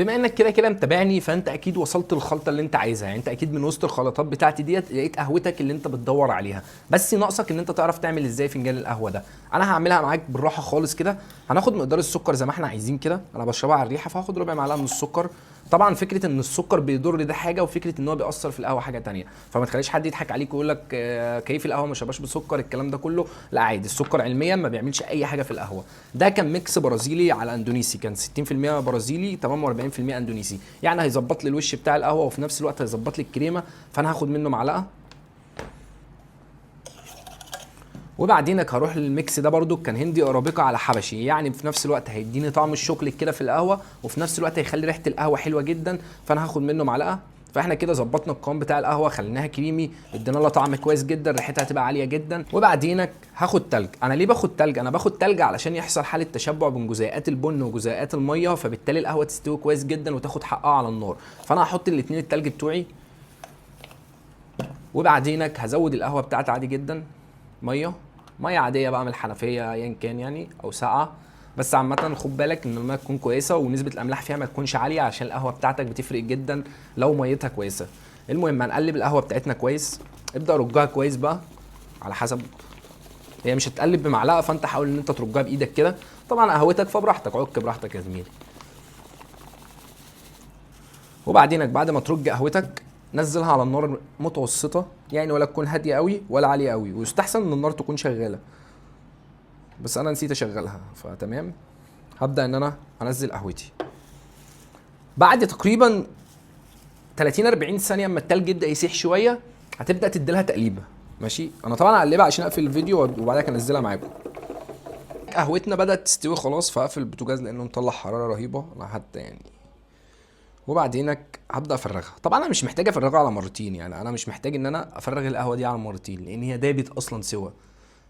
بما انك كده كده متابعني، فانت اكيد وصلت للخلطه اللي انت عايزها. يعني انت اكيد من وسط الخلطات بتاعتي ديت لقيت قهوتك اللي انت بتدور عليها، بس ناقصك ان انت تعرف تعمل ازاي فنجان القهوه ده. انا هعملها معاك بالراحه خالص كده. هناخد مقدار السكر زي ما احنا عايزين كده، انا بشربها على الريحه فهاخد ربع معلقه من السكر. طبعا فكره ان السكر بيضر ده حاجه، وفكره ان هو بيأثر في القهوه حاجه تانية، فما تخليش حد يضحك عليك ويقول لك كيف القهوه ما شربهاش بسكر الكلام ده كله. لا عادي، السكر علميا ما بيعملش اي حاجه في القهوه. ده كان ميكس برازيلي على اندونيسي، كان 60% برازيلي تمام و40% اندونيسي، يعني هيظبط لي الوش بتاع القهوه وفي نفس الوقت هيظبط لي الكريمه. فانا هاخد منه معلقه، وبعدينك هروح للميكس ده برده كان هندي ارابيكا على حبشي، يعني في نفس الوقت هيديني طعم الشوكليت كده في القهوه، وفي نفس الوقت هيخلي ريحه القهوه حلوه جدا. فانا هاخد منه معلقه. فاحنا كده ظبطنا القوام بتاع القهوه، خليناها كريمي، ادينا لها طعم كويس جدا، ريحتها هتبقى عاليه جدا. وبعدينك هاخد تلج. انا ليه باخد تلج؟ انا باخد تلج علشان يحصل حاله تشبع بين جزيئات البن وجزيئات الميه، فبالتالي القهوه تستوي كويس جدا وتاخد حقها على النار. فانا هحط الاثنين التلج بتوعي، وبعدينك هزود القهوه بتاعتي عادي جدا. ميه عاديه بقى من الحنفيه ايا كان يعني، او ساقعه. بس عامه خد بالك ان الميه تكون كويسه ونسبه الاملاح فيها ما تكونش عاليه، عشان القهوه بتاعتك بتفرق جدا لو ميتها كويسه. المهم هنقلب القهوه بتاعتنا كويس. ابدا رجها كويس بقى على حسب، هي مش هتقلب بمعلقه، فانت حاول ان انت ترجها بايدك كده. طبعا قهوتك فبراحتك، عك براحتك يا زميلي. وبعدينك بعد ما ترج قهوتك نزلها على النار متوسطه، يعني ولا تكون هاديه قوي ولا عاليه قوي، ويستحسن ان النار تكون شغاله، بس انا نسيت اشغلها فتمام. هبدا ان انا انزل قهوتي بعد تقريبا 30 40 ثانيه، اما التلج يبدا يسيح شويه هتبدا تدي لها تقليبه. ماشي، انا طبعا هقلبها عشان اقفل الفيديو وبعدها انزلها معاكم. قهوتنا بدات تستوي خلاص، فاقفل البوتاجاز لانه مطلع حراره رهيبه انا حتى يعني. وبعدينك هبدا افرغها. طبعا انا مش محتاج افرغها على مرتين، يعني انا مش محتاج ان انا افرغ القهوه دي على مرتين لان هي دابت اصلا سوا.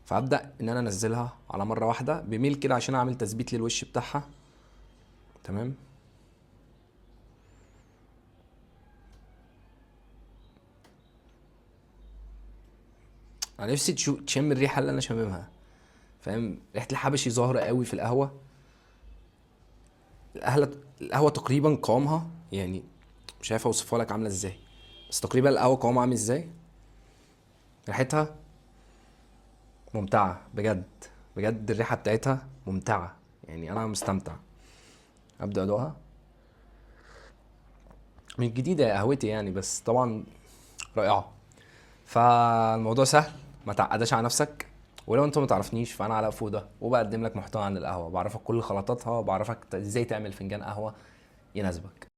فابدا ان انا انزلها على مره واحده بميل كده عشان اعمل تثبيت للوش بتاعها. تمام. انا نفسي تشم الريحه اللي انا شاممها، فاهم؟ ريحه الحبشي ظاهره قوي في القهوه. القهوه تقريبا قوامها يعني مش عارف اوصفها لك عامله ازاي، بس تقريبا القهوه قوامها عامل ازاي. ريحتها ممتعه بجد، بجد الريحه بتاعتها ممتعه، يعني انا مستمتع. ابدا ادوقها. مش جديده يا قهوتي يعني، بس طبعا رائعه. فالموضوع سهل، ما تعقدش على نفسك. ولو انت ما تعرفنيش فانا علاء فوده، وبقدم لك محتوى عن القهوه، بعرفك كل خلطاتها، وبعرفك ازاي تعمل فنجان قهوه يناسبك.